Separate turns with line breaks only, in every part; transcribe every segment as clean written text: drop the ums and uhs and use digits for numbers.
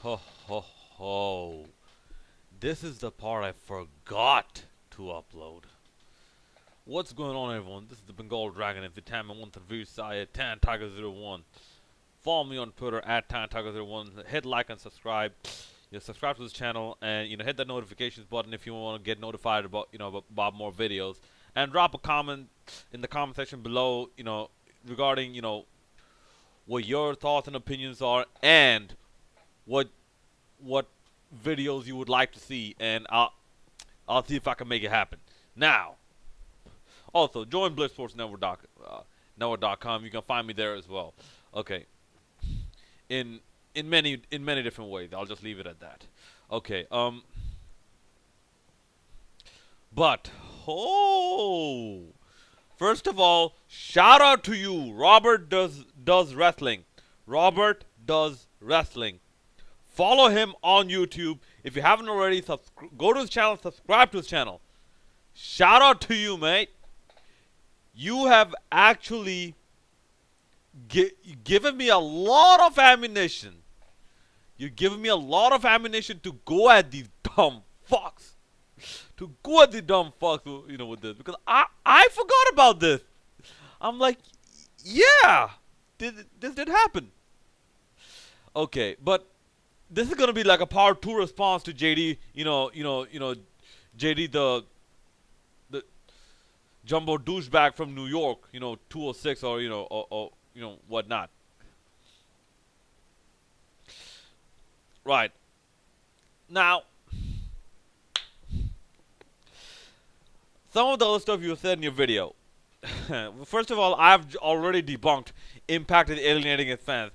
Ho ho ho. This is the part I forgot to upload. What's going on, everyone? This is the Bengal Dragon. If the time I want to view side Tan Tiger 01. Follow me on Twitter at Tan Tiger 01. Hit like and subscribe. Subscribe to this channel and hit that notifications button if you want to get notified about about more videos. And drop a comment in the comment section below, regarding what your thoughts and opinions are and what videos you would like to see, and I'll see if I can make it happen. Now, also join BlitzSportsNetwork.com. You can find me there as well. Okay, in many different ways. I'll just leave it at that. Okay. But first of all, shout out to you, Robert does wrestling. Robert does wrestling. Follow him on YouTube. If you haven't already, go to his channel, subscribe to his channel. Shout out to you, mate. You have actually given me a lot of ammunition. You're giving me a lot of ammunition to go at these dumb fucks. To go at the dumb fucks, with this. Because I forgot about this. I'm like, yeah, this did happen. Okay, but this is gonna be like a part 2 response to JD, JD the jumbo douchebag from New York, 206 or whatnot. Right. Now, some of the other stuff you said in your video. First of all, I've already debunked Impact is alienating its fans.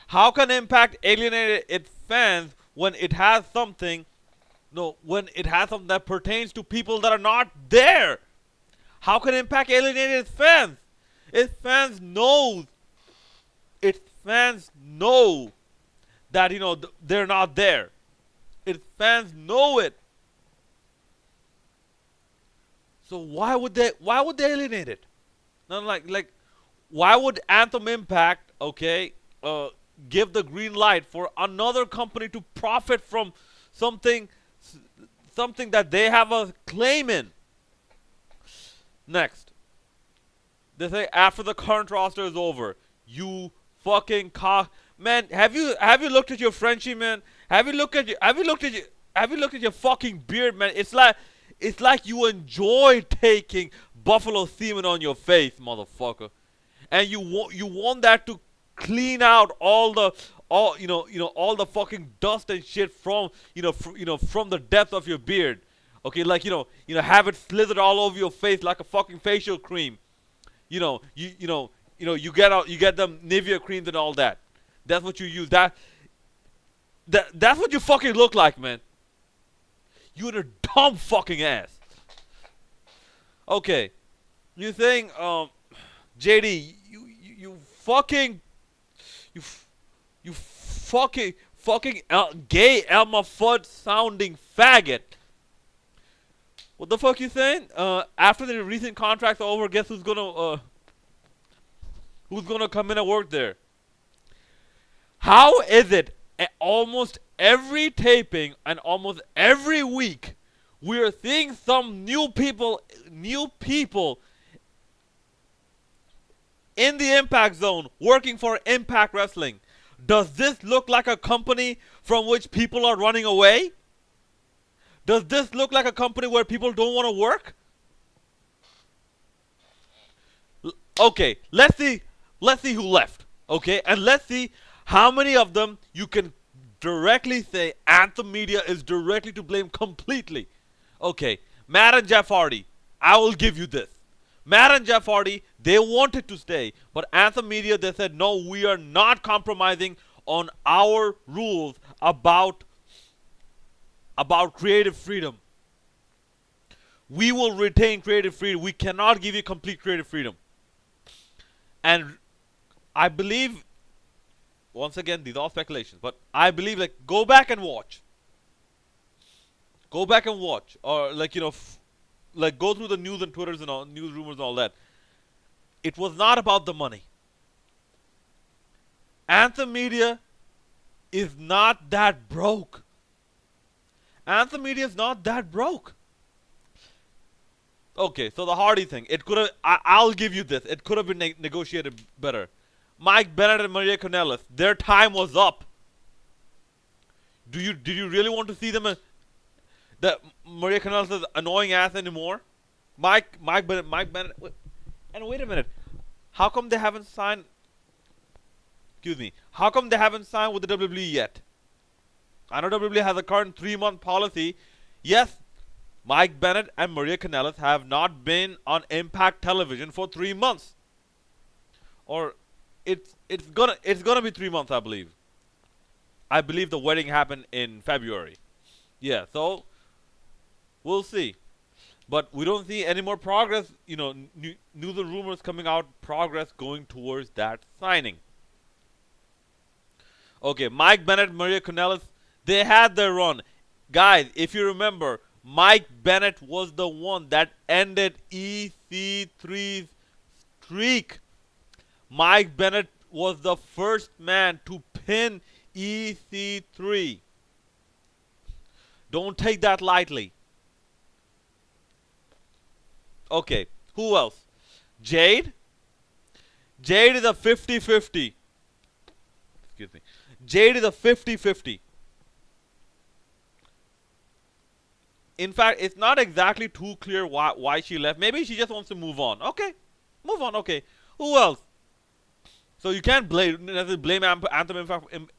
How can Impact alienate its fans when it has something? No, when it has something that pertains to people that are not there. How can Impact alienate its fans? Its fans know. Its fans know that they're not there. Its fans know it. So why would they alienate it? Not like why would Anthem Impact give the green light for another company to profit from something that they have a claim in? Next, they say after the current roster is over, you fucking man. Have you looked at your Frenchie, man? Have you looked at your fucking beard, man? It's like you enjoy taking buffalo semen on your face, motherfucker, and you want that to clean out all the fucking dust and shit from from the depth of your beard. Okay, like have it slithered all over your face like a fucking facial cream. You get them Nivea creams and all that. That's what you use. That's what you fucking look like, man. You're a dumb fucking ass. Okay, you think JD, you fucking gay Elmer Fudd sounding faggot. What the fuck you saying? After the recent contract's over, guess who's gonna come in and work there? How is it almost every taping and almost every week we are seeing some new people in the Impact Zone working for Impact Wrestling? Does this look like a company from which people are running away? Does this look like a company where people don't want to work? Okay, let's see who left. Okay, and let's see how many of them you can directly say Anthem Media is directly to blame completely. Okay, Matt and Jeff Hardy, I will give you this. Matt and Jeff Hardy, they wanted to stay, but Anthem Media, they said, no, we are not compromising on our rules about creative freedom. We will retain creative freedom. We cannot give you complete creative freedom. And I believe, once again, these are speculations, but I believe, go back and watch. Go back and watch, or go through the news and Twitters and all, news rumors and all that. It was not about the money. Anthem Media is not that broke. Anthem Media is not that broke. Okay, so the Hardy thing, it could have. I'll give you this. It could have been negotiated better. Mike Bennett and Maria Kanellis, their time was up. Did you really want to see them? The Maria Kanellis' annoying ass anymore? Mike Bennett. And wait a minute, how come they haven't signed? Excuse me. How come they haven't signed with the WWE yet? I know WWE has a current 3-month policy. Yes, Mike Bennett and Maria Kanellis have not been on Impact Television for 3 months. Or it's gonna be 3 months, I believe. I believe the wedding happened in February. Yeah, so we'll see. But we don't see any more progress, news and rumors coming out, progress going towards that signing. Okay, Mike Bennett, Maria Kanellis, they had their run. Guys, if you remember, Mike Bennett was the one that ended EC3's streak. Mike Bennett was the first man to pin EC3. Don't take that lightly. Okay, who else? Jade? Jade is a 50-50. Excuse me. Jade is a 50-50. In fact, it's not exactly too clear why she left. Maybe she just wants to move on. Okay, move on. Okay, who else? So you can't blame Anthem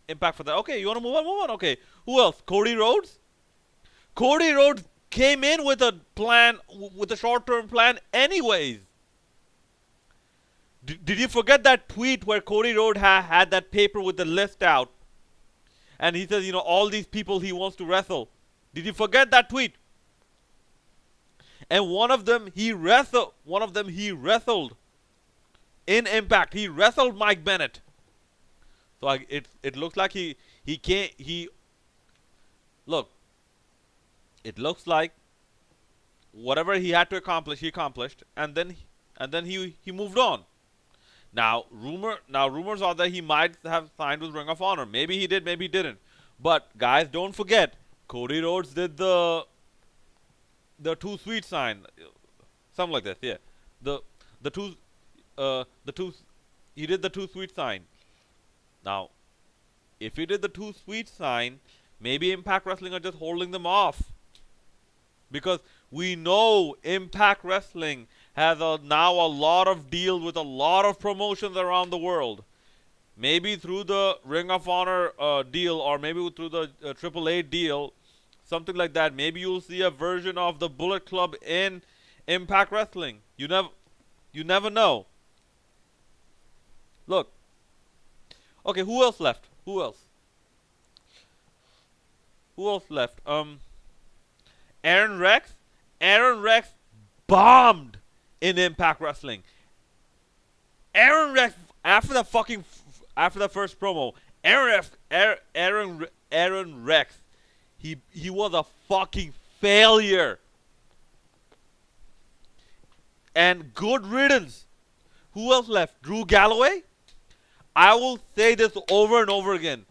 Impact for that. Okay, you want to move on? Move on. Okay, who else? Cody Rhodes? Cody Rhodes came in with a plan, with a short-term plan anyways. Did you forget that tweet where Cody Rhodes had that paper with the list out? And he says, all these people he wants to wrestle. Did you forget that tweet? And one of them he wrestled in Impact. He wrestled Mike Bennett. So it looks like he can't. Look. It looks like whatever he had to accomplish, he accomplished, and then he moved on. Now rumors are that he might have signed with Ring of Honor. Maybe he did, maybe he didn't. But guys, don't forget, Cody Rhodes did the Too Sweet sign, something like this. Yeah, he did the Too Sweet sign. Now, if he did the Too Sweet sign, maybe Impact Wrestling are just holding them off. Because we know Impact Wrestling has now a lot of deals with a lot of promotions around the world. Maybe through the Ring of Honor deal, or maybe through the AAA deal, something like that. Maybe you'll see a version of the Bullet Club in Impact Wrestling. You never know. Look. Okay, who else left? Who else left? Aaron Rex? Aaron Rex bombed in Impact Wrestling. Aaron Rex, after the first promo, Aaron Rex, he was a fucking failure. And good riddance. Who else left? Drew Galloway? I will say this over and over again.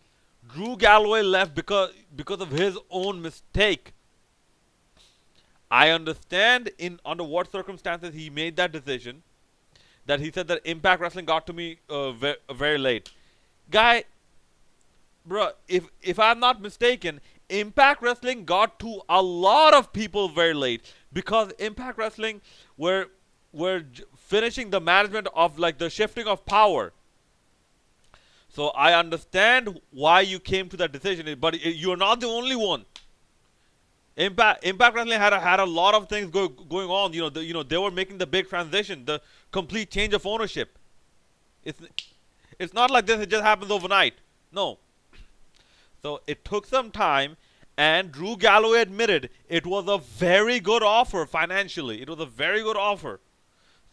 Drew Galloway left because of his own mistake. I understand under what circumstances he made that decision. That he said that Impact Wrestling got to me very late. Guy, bro, if I'm not mistaken, Impact Wrestling got to a lot of people very late. Because Impact Wrestling were finishing the management of like the shifting of power. So I understand why you came to that decision, but you're not the only one. Impact Wrestling had a lot of things going on. They were making the big transition, the complete change of ownership. It's not like this. It just happens overnight. No. So it took some time, and Drew Galloway admitted it was a very good offer financially. It was a very good offer.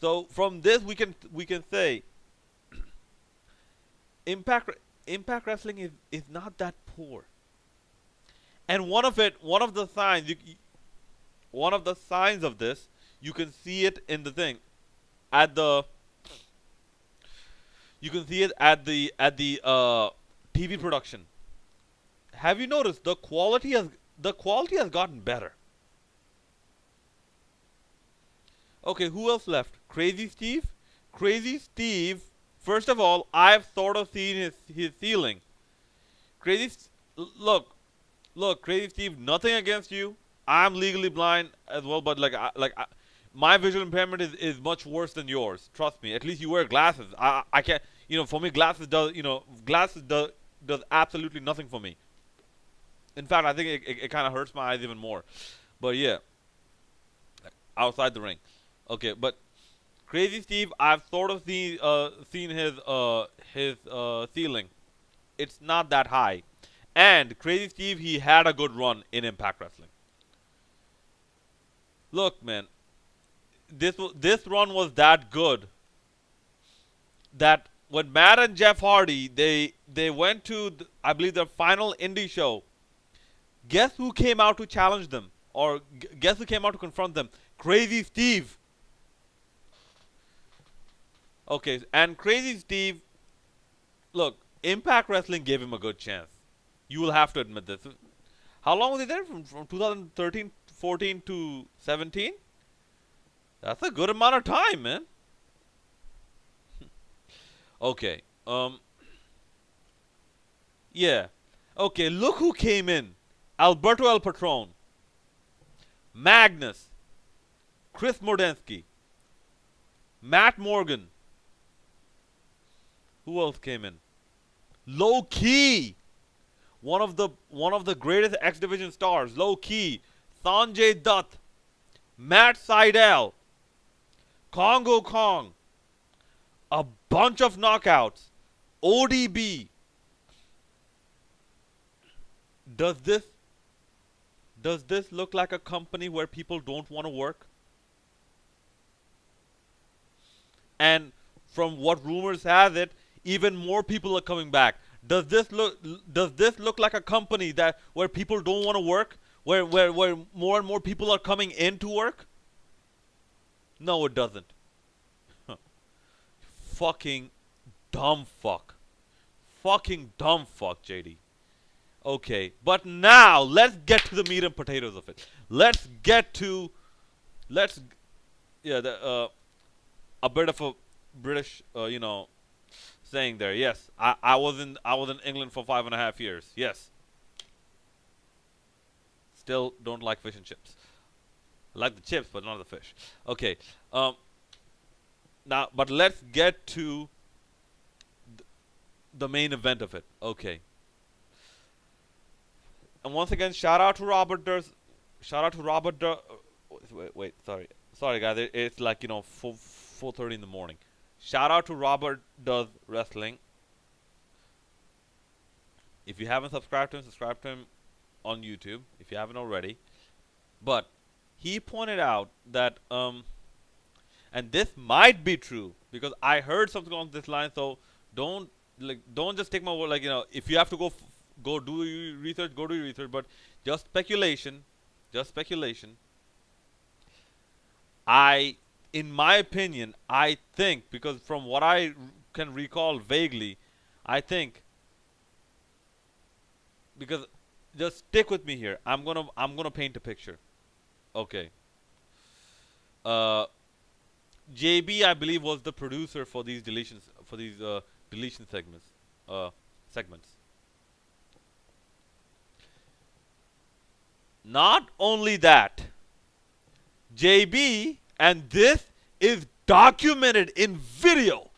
So from this we can say Impact Wrestling is not that poor. And one of the signs of this, you can see it in the thing, you can see it at the TV production. have you noticed the quality has gotten better? Okay, who else left? Crazy Steve? Crazy Steve, first of all, I've sort of seen his ceiling. Crazy look, Crazy Steve, nothing against you. I'm legally blind as well, but my visual impairment is much worse than yours. Trust me. At least you wear glasses. I can't. For me, glasses does absolutely nothing for me. In fact, I think it kind of hurts my eyes even more. But yeah, outside the ring. Okay, but Crazy Steve, I've sort of seen his ceiling. It's not that high. And Crazy Steve, he had a good run in Impact Wrestling. Look, man, this run was that good that when Matt and Jeff Hardy they went to I believe their final indie show. Guess who came out to challenge them, or guess who came out to confront them? Crazy Steve. Okay, and Crazy Steve, look, Impact Wrestling gave him a good chance. You will have to admit this. How long was he there? From 2013, 14 to 17? That's a good amount of time, man. Okay. Yeah. Okay, look who came in. Alberto El Patron. Magnus. Chris Mordensky. Matt Morgan. Who else came in? Low Key. One of the greatest X Division stars. Low Key. Sanjay Dutt. Matt Sydal. Congo Kong. A bunch of knockouts. ODB. Does this look like a company where people don't want to work? And from what rumors has it, even more people are coming back. Does this look like a company where people don't want to work? Where more and more people are coming in to work? No, it doesn't. Fucking dumb fuck. Fucking dumb fuck, JD. Okay, but now let's get to the meat and potatoes of it. A bit of a British, saying there. Yes, I was in England for 5.5 years. Yes. Still don't like fish and chips. I like the chips, but not the fish. Okay. Now, but let's get to the main event of it. Okay. And once again, shout out to Robert Durst. Shout out to Robert Durst. Wait, sorry, guys. It's like 4:30 in the morning. Shout out to Robert Does Wrestling. If you haven't subscribed to him, subscribe to him on YouTube if you haven't already. But he pointed out that and this might be true because I heard something on this line. So don't just take my word. If you have to go do your research, go do your research. But just speculation. In my opinion, I think, because from what I can recall vaguely, I think, because just stick with me here. I'm gonna paint a picture. Okay. JB, I believe, was the producer for these deletions, for these deletion segments. Not only that, JB, and this is documented in video.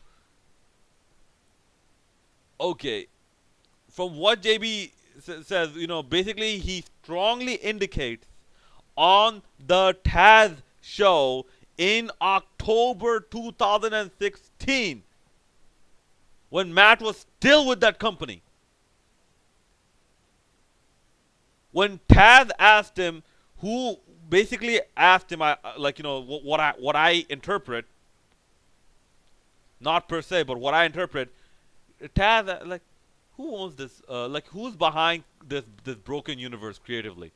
Okay, from what JB says, basically he strongly indicates on the Taz show in October 2016 when Matt was still with that company. When Taz asked him, who basically asked him, what I interpret, not per se, but what I interpret, Taz, who owns this? Who's behind this broken universe creatively?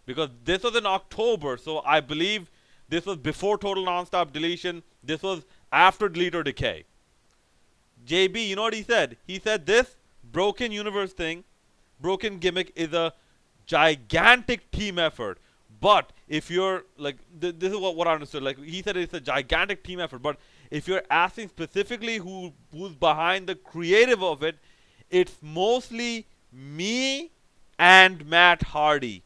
Because this was in October, so I believe this was before Total Nonstop Deletion. This was after Delete or Decay. JB, you know what he said? He said this broken universe thing, Broken Gimmick is a gigantic team effort. But if you're like, this is what I understood. Like he said, it's a gigantic team effort. But if you're asking specifically who's behind the creative of it, it's mostly me and Matt Hardy.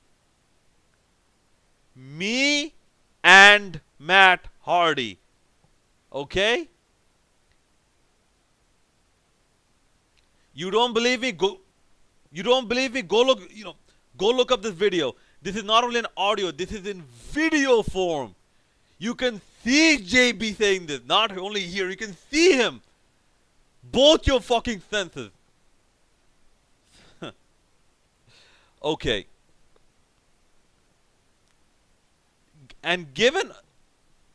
Me and Matt Hardy. Okay? You don't believe me? Go. You don't believe me? Go look. Go look up this video. This is not only in audio. This is in video form. You can see JB saying this. Not only here. You can see him. Both your fucking senses. Okay. And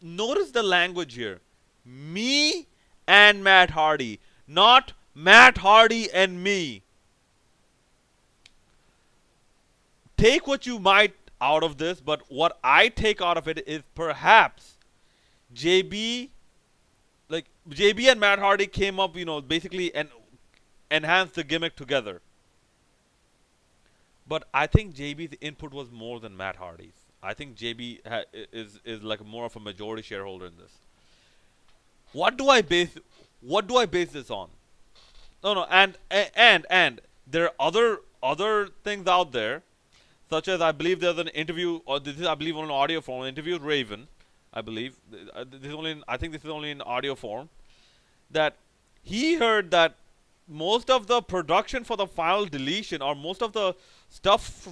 notice the language here. Me and Matt Hardy. Not Matt Hardy and me. Take what you might out of this, but what I take out of it is perhaps JB and Matt Hardy came up, basically and enhanced the gimmick together. But I think JB's input was more than Matt Hardy's. I think JB is like more of a majority shareholder in this. What do I base this on? No, and there are other things out there, such as I believe there's an interview, or this is I believe on an audio form, an interview with Raven. I believe I think this is only in audio form. That he heard that most of the production for the final deletion, or most of the stuff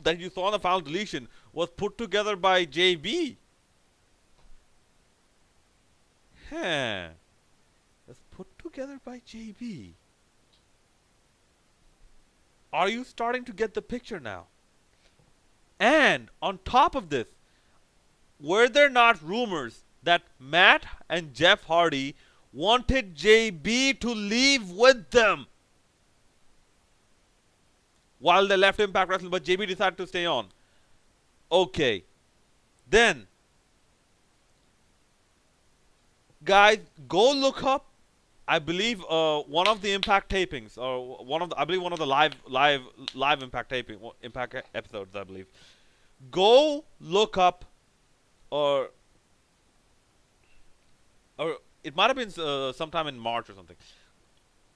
that you saw in the final deletion, was put together by JB. Huh. Was put together by JB. Are you starting to get the picture now? And on top of this, were there not rumors that Matt and Jeff Hardy wanted JB to leave with them while they left Impact Wrestling, but JB decided to stay on? Okay. Then, guys, go look up, I believe, one of the Impact tapings, or one of the live Impact episodes, I believe. Go look up, or it might have been sometime in March or something.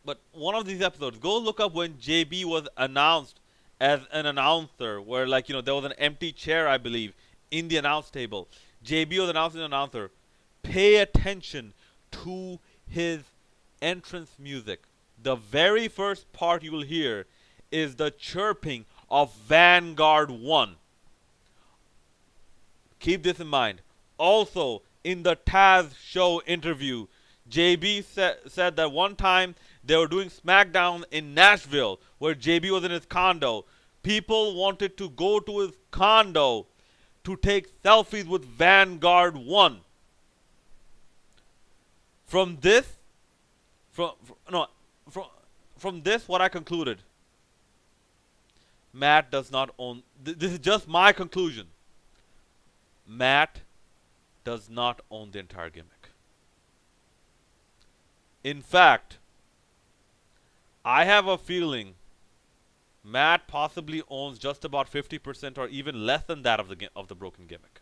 But one of these episodes, go look up when JB was announced as an announcer, where there was an empty chair, I believe, in the announce table. JB was announced as an announcer. Pay attention to his entrance music. The very first part you will hear is the chirping of Vanguard 1. Keep this in mind. Also, in the Taz show interview, JB said that one time they were doing SmackDown in Nashville, where JB was in his condo. People wanted to go to his condo to take selfies with Vanguard 1. From this, what I concluded, Matt does not own. This is just my conclusion. Matt does not own the entire gimmick. In fact, I have a feeling Matt possibly owns just about 50% or even less than that of the broken gimmick.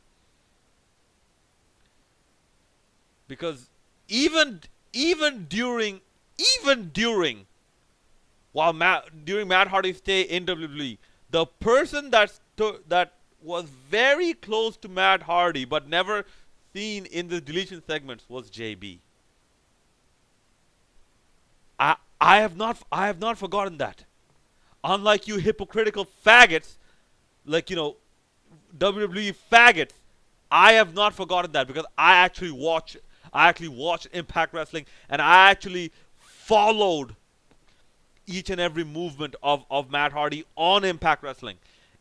Because even during Matt Hardy's stay in WWE, the person that was very close to Matt Hardy but never seen in the deletion segments was JB. I have not forgotten that. Unlike you hypocritical faggots, WWE faggots, I have not forgotten that, because I actually watched Impact Wrestling, and I actually followed each and every movement of Matt Hardy on Impact Wrestling.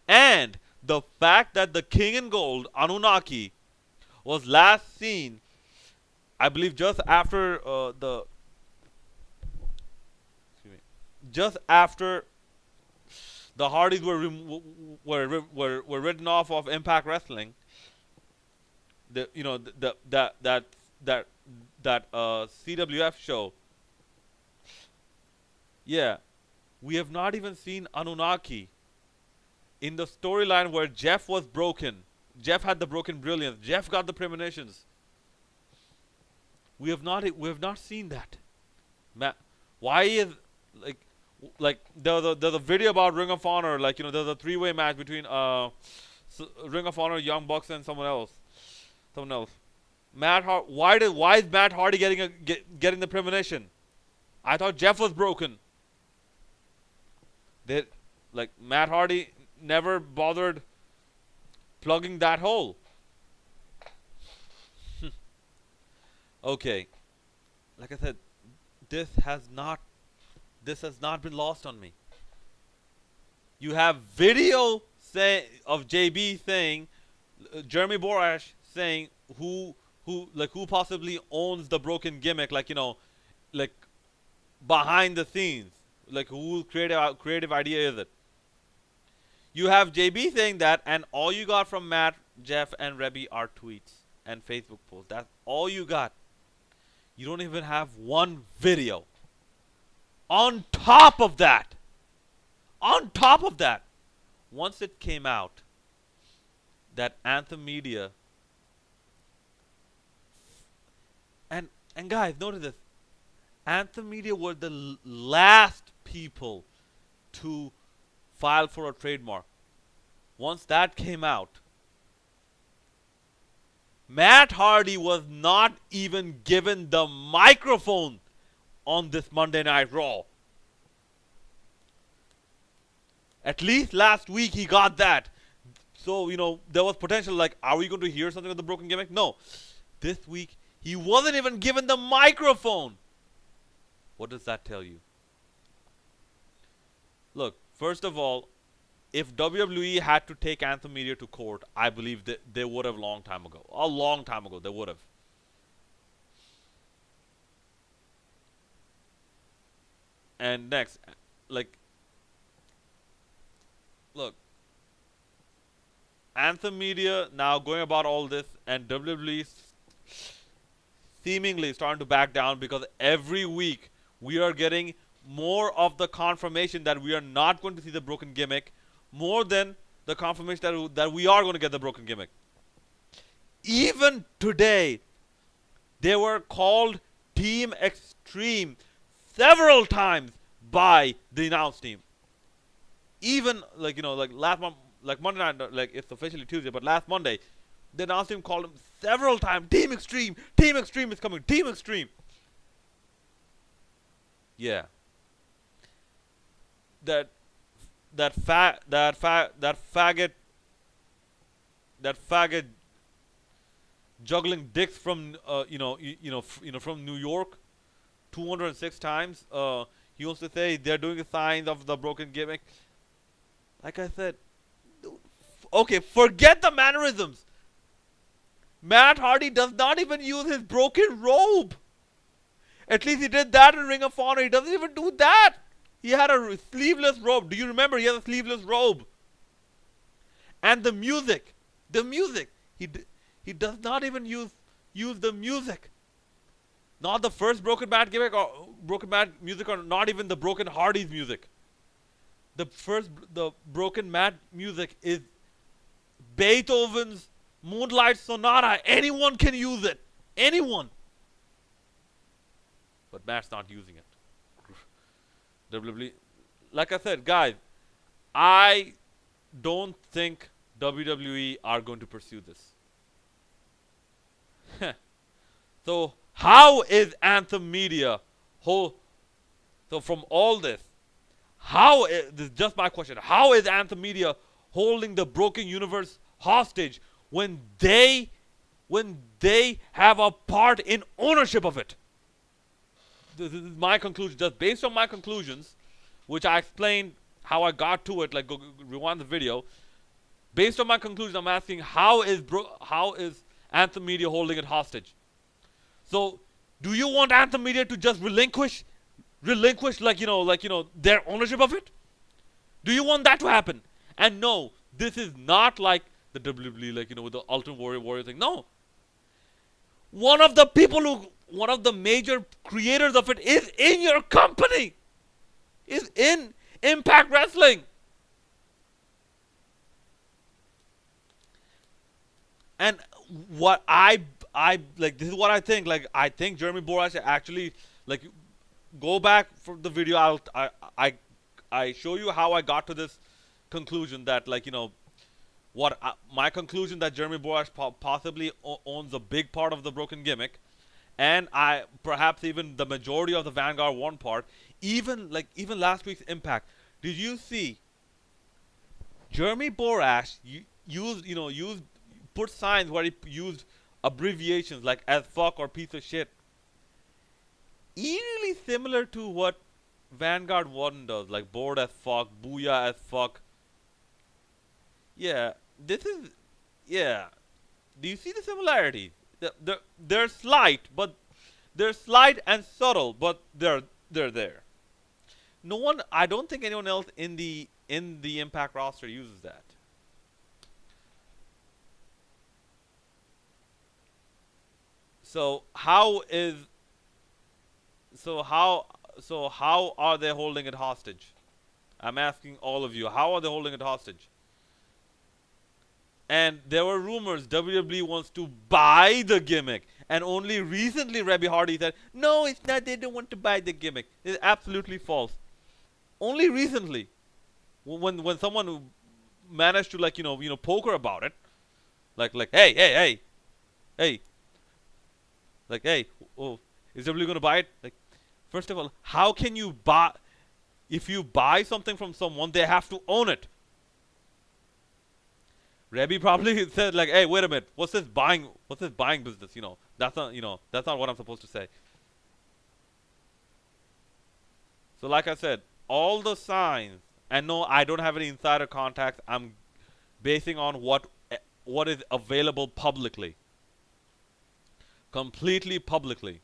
And the fact that the King in Gold, Anunnaki, was last seen, I believe, just after the Hardys were written off of Impact Wrestling. That CWF show. Yeah, We have not even seen Anunnaki in the storyline where Jeff was broken. Jeff had the broken brilliance. Jeff got the premonitions. We have not seen that. Why is like there's a video about Ring of Honor, like, there's a three-way match between Ring of Honor, Young Bucks, and someone else. Why is Matt Hardy getting the premonition? I thought Jeff was broken. Matt Hardy never bothered plugging that hole. Okay, like I said, this has not been lost on me. You have video of JB saying, Jeremy Borash saying who possibly owns the broken gimmick, like behind the scenes, like whose creative idea is it? You have JB saying that, and all you got from Matt, Jeff, and Rebby are tweets and Facebook posts. That's all you got. You don't even have one video. On top of that, once it came out that Anthem Media, and guys, notice this, Anthem Media were the last people to file for a trademark. Once that came out, Matt Hardy was not even given the microphone on this Monday Night Raw. At least last week he got that. So, there was potential, like, are we going to hear something of the broken gimmick? No. This week, he wasn't even given the microphone. What does that tell you? Look, first of all, if WWE had to take Anthem Media to court, I believe that they would have a long time ago. They would have. And next, look, Anthem Media now going about all this, and WWE seemingly starting to back down, because every week we are getting more of the confirmation that we are not going to see the broken gimmick, more than the confirmation that we are going to get the broken gimmick. Even today, they were called Team Extreme several times by the announce team. Even last month, like Monday night, like it's officially Tuesday, but last Monday, the announce team called him several times. Team Extreme is coming. Team Extreme. Yeah. That faggot juggling dicks from from New York 206 times. He wants to say they're doing signs of the broken gimmick. Like I said, okay, forget the mannerisms. Matt Hardy does not even use his broken robe. At least he did that in Ring of Honor. He doesn't even do that. He had a sleeveless robe. Do you remember? He had a sleeveless robe. And the music. He does not even use the music. Not the first Broken Matt gimmick or Broken Matt music, or not even the Broken Hardy's music. The Broken Matt music is Beethoven's Moonlight Sonata. Anyone can use it. Anyone. But Matt's not using it. WWE, like I said, guys, I don't think WWE are going to pursue this. So how is Anthem Media so from all this, this is just my question, how is Anthem Media holding the broken universe hostage when they have a part in ownership of it? This is my conclusion, just based on my conclusions, which I explained how I got to it, like go rewind the video. Based on my conclusion, I'm asking how is Anthem Media holding it hostage? So, do you want Anthem Media to just relinquish their ownership of it? Do you want that to happen? And no, this is not like the WWE, with the Ultimate Warrior thing. No. One of the major creators of it is in your company. Is in Impact Wrestling. And what I like, this is what I think. Like, I think Jeremy Borash actually, like, go back for the video. I I show you how I got to this conclusion that, like, what my conclusion that Jeremy Borash possibly owns a big part of the broken gimmick, and I perhaps even the majority of the Vanguard One part. Even last week's Impact. Did you see Jeremy Borash used put signs where he used abbreviations like as fuck or piece of shit, eerily similar to what Vanguard 1 does, like bored as fuck, booyah as fuck. Yeah, this is, yeah. Do you see the similarities? They're slight, but they're slight and subtle, but they're there. No one, I don't think anyone else in the Impact roster uses that. So how is so how are they holding it hostage? I'm asking all of you, how are they holding it hostage? And there were rumors WWE wants to buy the gimmick, and only recently Rebby Hardy said, "No, it's not. They don't want to buy the gimmick." It's absolutely false. Only recently, when someone managed to, like, poker about it, like hey, like, hey, oh, is WWE gonna buy it? Like, first of all, how can you buy? If you buy something from someone, they have to own it. Rebby probably said, like, hey, wait a minute, what's this buying? What's this buying business? That's not what I'm supposed to say. So, like I said, all the signs, and no, I don't have any insider contacts. I'm basing on what is available publicly, completely publicly.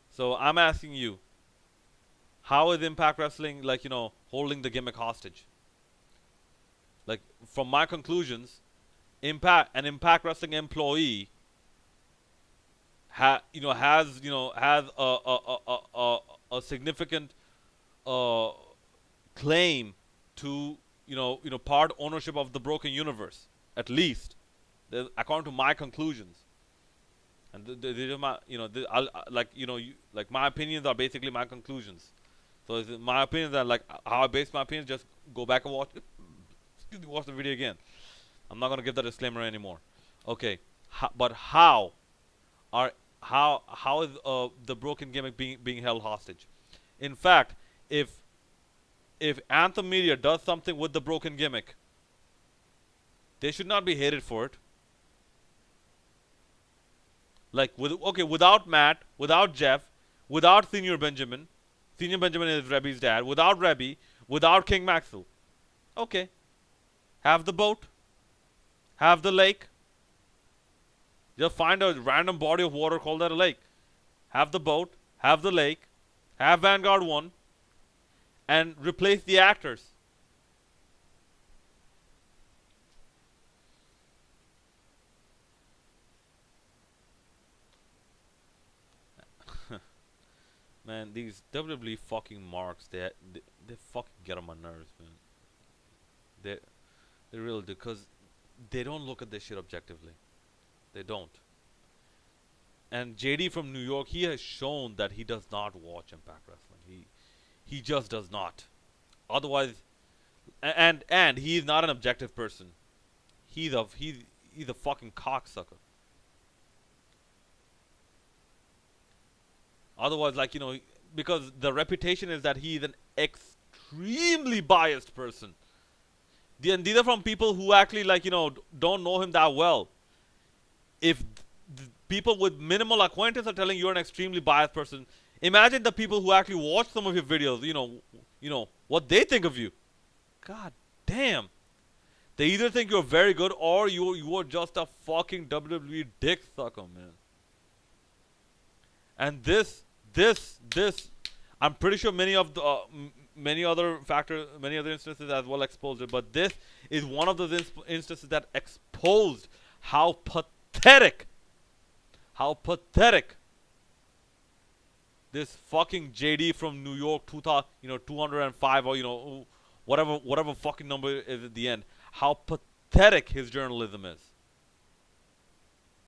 So I'm asking you, how is Impact Wrestling, like, holding the gimmick hostage? Like, from my conclusions, an Impact Wrestling employee has a significant uh, claim to part ownership of the broken universe, at least, according to my conclusions. And these are my, like, my opinions are basically my conclusions. So my opinions are, like, how I base my opinions. Just go back and watch it. Watch the video again. I'm not gonna give that disclaimer anymore. Okay, but are how is the broken gimmick being held hostage? In fact, if Anthem Media does something with the broken gimmick, they should not be hated for it. Like, without Matt, without Jeff, without Senior Benjamin. Senior Benjamin is Rebby's dad. Without Rebby, without King Maxwell. Okay. Have the boat. Have the lake. Just find a random body of water, call that a lake. Have the boat. Have the lake. Have Vanguard 1. And replace the actors. Man, these WWE fucking marks, they fucking get on my nerves, man. They really do, because they don't look at this shit objectively. They don't. And JD from New York, he has shown that he does not watch Impact Wrestling. He just does not. Otherwise, and he's not an objective person. He's a fucking cocksucker. Otherwise, like, because the reputation is that he's an extremely biased person. And these are from people who actually, like, don't know him that well. If people with minimal acquaintance are telling you're an extremely biased person, imagine the people who actually watch some of your videos, what they think of you. God damn. They either think you're very good or you are just a fucking WWE dick sucker, man. And this, I'm pretty sure many of the many other instances as well exposed it, but this is one of those instances that exposed how pathetic This fucking JD from New York, 2000, 205, or whatever fucking number is at the end. How pathetic his journalism is.